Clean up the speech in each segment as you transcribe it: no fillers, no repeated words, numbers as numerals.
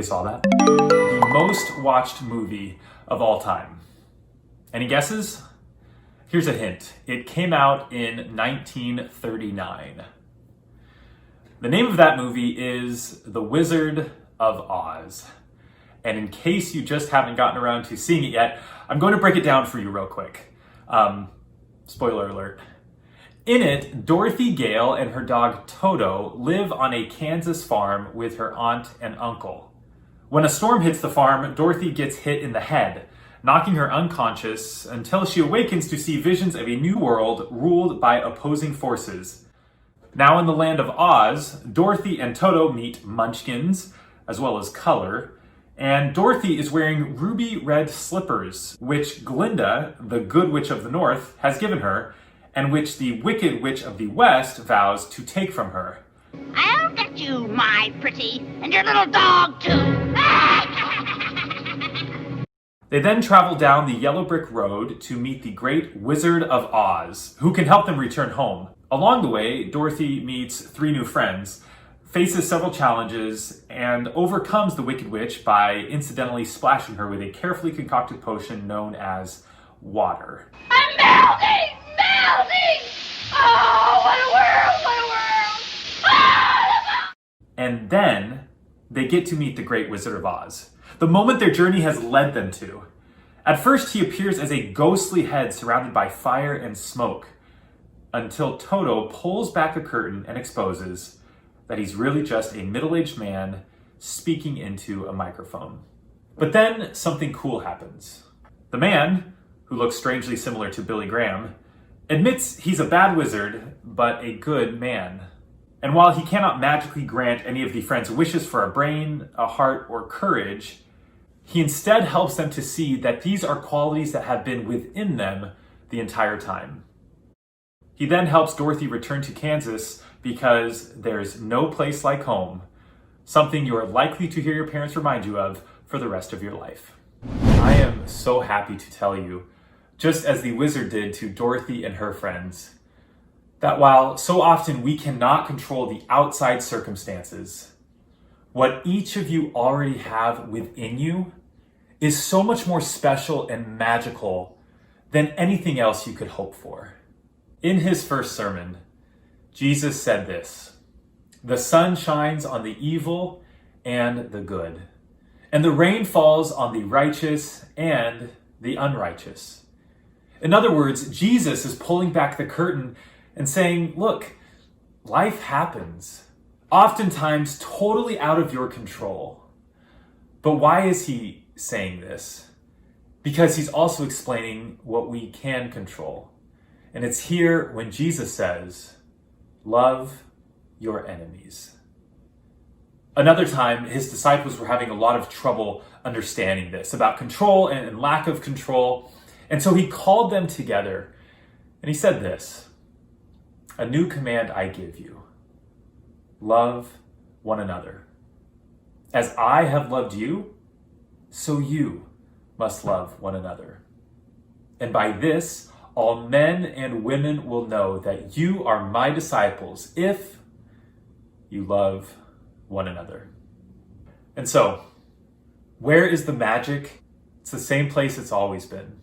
saw that? The most watched movie of all time. Any guesses? Here's a hint. It came out in 1939. The name of that movie is The Wizard of Oz. And in case you just haven't gotten around to seeing it yet, I'm going to break it down for you real quick. Spoiler alert. In it, Dorothy Gale and her dog Toto live on a Kansas farm with her aunt and uncle. When a storm hits the farm, Dorothy gets hit in the head, knocking her unconscious until she awakens to see visions of a new world ruled by opposing forces. Now in the land of Oz, Dorothy and Toto meet munchkins, as well as color, and Dorothy is wearing ruby red slippers, which Glinda, the good witch of the north, has given her, and which the wicked witch of the west vows to take from her. I'll get you, my pretty, and your little dog too. They then travel down the yellow brick road to meet the great Wizard of Oz, who can help them return home. Along the way, Dorothy meets 3 new friends, faces several challenges, and overcomes the Wicked Witch by incidentally splashing her with a carefully concocted potion known as water. I'm melting! Melting! Oh, what a world! What a world! Ah! And then they get to meet the great Wizard of Oz, the moment their journey has led them to. At first, he appears as a ghostly head surrounded by fire and smoke, until Toto pulls back the curtain and exposes that he's really just a middle-aged man speaking into a microphone. But then something cool happens. The man, who looks strangely similar to Billy Graham, admits he's a bad wizard, but a good man. And while he cannot magically grant any of the friends' wishes for a brain, a heart, or courage, he instead helps them to see that these are qualities that have been within them the entire time. He then helps Dorothy return to Kansas because there's no place like home, something you are likely to hear your parents remind you of for the rest of your life. I am so happy to tell you, just as the wizard did to Dorothy and her friends, that while so often we cannot control the outside circumstances, what each of you already have within you is so much more special and magical than anything else you could hope for. In his first sermon, Jesus said this: "The sun shines on the evil and the good, and the rain falls on the righteous and the unrighteous." In other words, Jesus is pulling back the curtain and saying, look, life happens, oftentimes totally out of your control. But why is he saying this? Because he's also explaining what we can control. And it's here when Jesus says, love your enemies. Another time, his disciples were having a lot of trouble understanding this about control and lack of control. And so he called them together and he said this: "A new command I give you, love one another. As I have loved you, so you must love one another. And by this, all men and women will know that you are my disciples if you love one another." And so, where is the magic? It's the same place it's always been.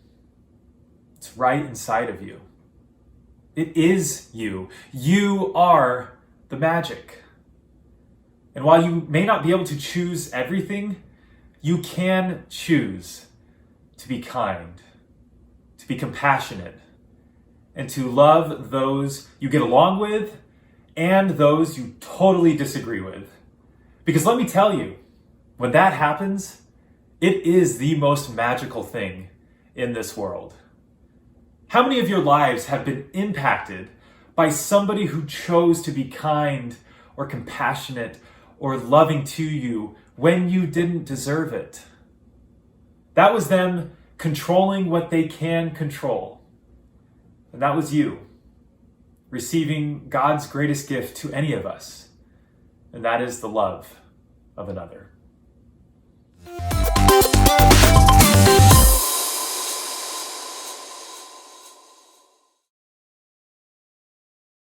It's right inside of you. It is you. You are the magic. And while you may not be able to choose everything, you can choose to be kind, to be compassionate, and to love those you get along with and those you totally disagree with. Because let me tell you, when that happens, it is the most magical thing in this world. How many of your lives have been impacted by somebody who chose to be kind or compassionate or loving to you when you didn't deserve it? That was them controlling what they can control. And that was you receiving God's greatest gift to any of us, and that is the love of another.